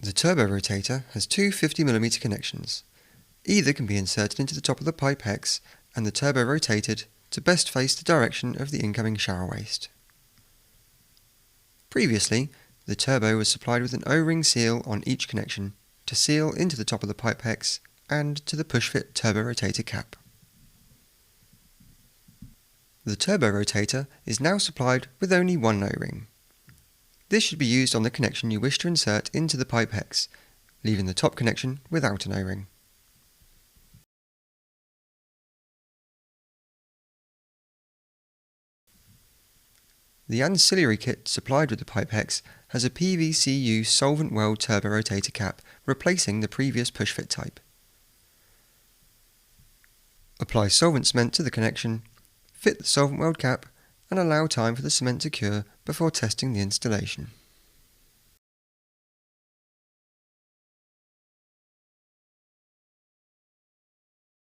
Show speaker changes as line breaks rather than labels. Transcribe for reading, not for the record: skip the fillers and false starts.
The Turbo Rotator has two 50mm connections. Either can be inserted into the top of the pipe hex and the turbo rotated to best face the direction of the incoming shower waste. Previously, the turbo was supplied with an O-ring seal on each connection to seal into the top of the pipe hex and to the push-fit turbo rotator cap. The turbo rotator is now supplied with only one O-ring. This should be used on the connection you wish to insert into the pipe hex, leaving the top connection without an O-ring. The ancillary kit supplied with the pipe hex has a PVCU Solvent Weld turbo rotator cap replacing the previous push-fit type. Apply solvent cement to the connection, fit the solvent weld cap and allow time for the cement to cure before testing the installation.